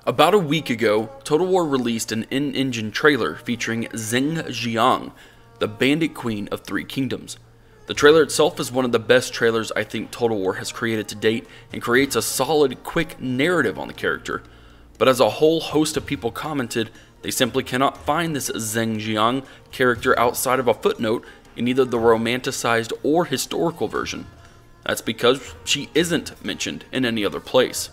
About a week ago, Total War released an in-engine trailer featuring Zheng Jiang, the Bandit Queen of Three Kingdoms. The trailer itself is one of the best trailers I think Total War has created to date and creates a solid, quick narrative on the character. But as a whole host of people commented, they simply cannot find this Zheng Jiang character outside of a footnote in either the romanticized or historical version. That's because she isn't mentioned in any other place.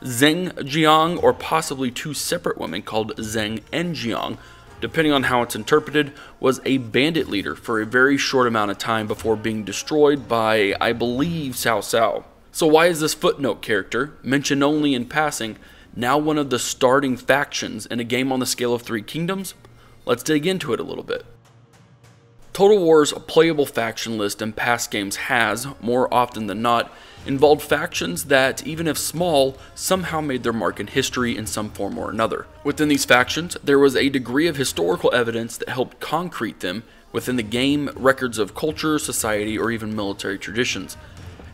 Zheng Jiang, or possibly two separate women called Zheng and Jiang, depending on how it's interpreted, was a bandit leader for a very short amount of time before being destroyed by, I believe, Cao Cao. So why is this footnote character, mentioned only in passing, now one of the starting factions in a game on the scale of Three Kingdoms? Let's dig into it a little bit. Total War's playable faction list in past games has, more often than not, involved factions that, even if small, somehow made their mark in history in some form or another. Within these factions, there was a degree of historical evidence that helped concrete them within the game, records of culture, society, or even military traditions.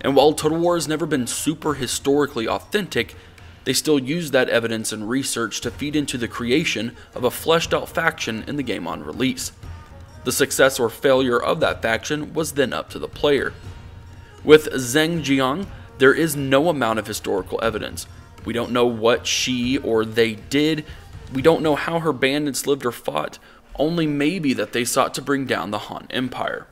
And while Total War has never been super historically authentic, they still use that evidence and research to feed into the creation of a fleshed out faction in the game on release. The success or failure of that faction was then up to the player. With Zheng Jiang, there is no amount of historical evidence. We don't know what she or they did, we don't know how her bandits lived or fought, only maybe that they sought to bring down the Han Empire.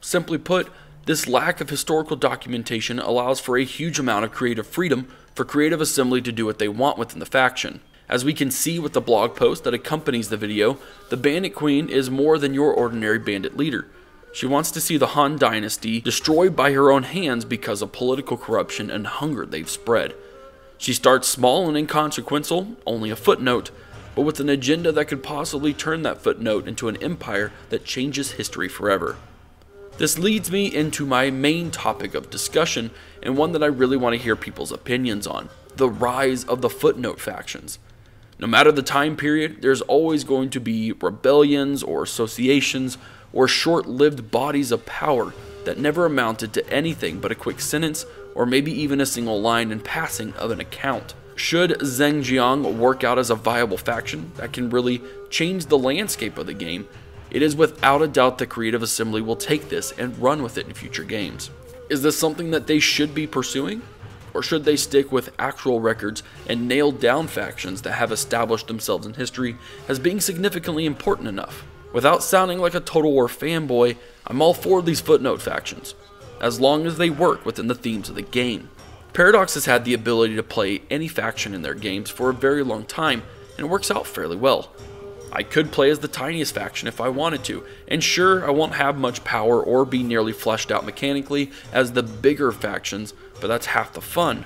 Simply put, this lack of historical documentation allows for a huge amount of creative freedom for Creative Assembly to do what they want within the faction. As we can see with the blog post that accompanies the video, the Bandit Queen is more than your ordinary bandit leader. She wants to see the Han Dynasty destroyed by her own hands because of political corruption and hunger they've spread. She starts small and inconsequential, only a footnote, but with an agenda that could possibly turn that footnote into an empire that changes history forever. This leads me into my main topic of discussion, and one that I really want to hear people's opinions on: the rise of the footnote factions. No matter the time period, there's always going to be rebellions or associations or short-lived bodies of power that never amounted to anything but a quick sentence or maybe even a single line in passing of an account. Should Zheng Jiang work out as a viable faction that can really change the landscape of the game, it is without a doubt that Creative Assembly will take this and run with it in future games. Is this something that they should be pursuing? Or should they stick with actual records and nail down factions that have established themselves in history as being significantly important enough? Without sounding like a Total War fanboy, I'm all for these footnote factions, as long as they work within the themes of the game. Paradox has had the ability to play any faction in their games for a very long time, and it works out fairly well. I could play as the tiniest faction if I wanted to, and sure, I won't have much power or be nearly fleshed out mechanically as the bigger factions, but that's half the fun.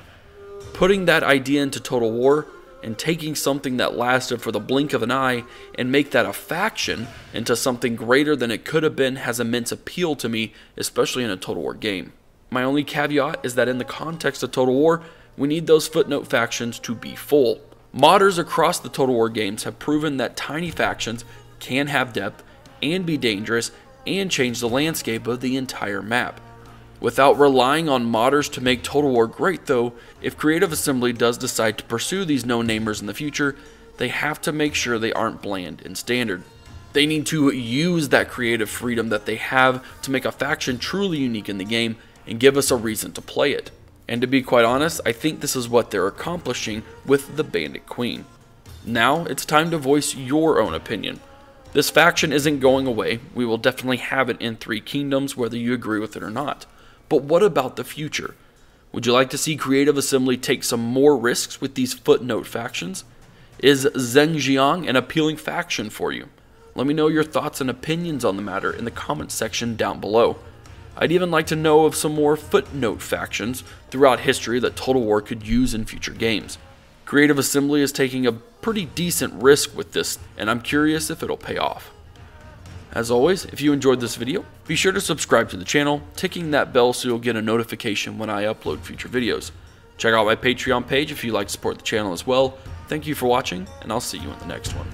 Putting that idea into Total War and taking something that lasted for the blink of an eye and make that a faction into something greater than it could have been has immense appeal to me, especially in a Total War game. My only caveat is that in the context of Total War, we need those footnote factions to be full. Modders across the Total War games have proven that tiny factions can have depth and be dangerous and change the landscape of the entire map. Without relying on modders to make Total War great though, if Creative Assembly does decide to pursue these no-namers in the future, they have to make sure they aren't bland and standard. They need to use that creative freedom that they have to make a faction truly unique in the game and give us a reason to play it. And to be quite honest, I think this is what they're accomplishing with the Bandit Queen. Now, it's time to voice your own opinion. This faction isn't going away, we will definitely have it in Three Kingdoms whether you agree with it or not. But what about the future? Would you like to see Creative Assembly take some more risks with these footnote factions? Is Zheng Jiang an appealing faction for you? Let me know your thoughts and opinions on the matter in the comments section down below. I'd even like to know of some more footnote factions throughout history that Total War could use in future games. Creative Assembly is taking a pretty decent risk with this, and I'm curious if it'll pay off. As always, if you enjoyed this video, be sure to subscribe to the channel, ticking that bell so you'll get a notification when I upload future videos. Check out my Patreon page if you'd like to support the channel as well. Thank you for watching, and I'll see you in the next one.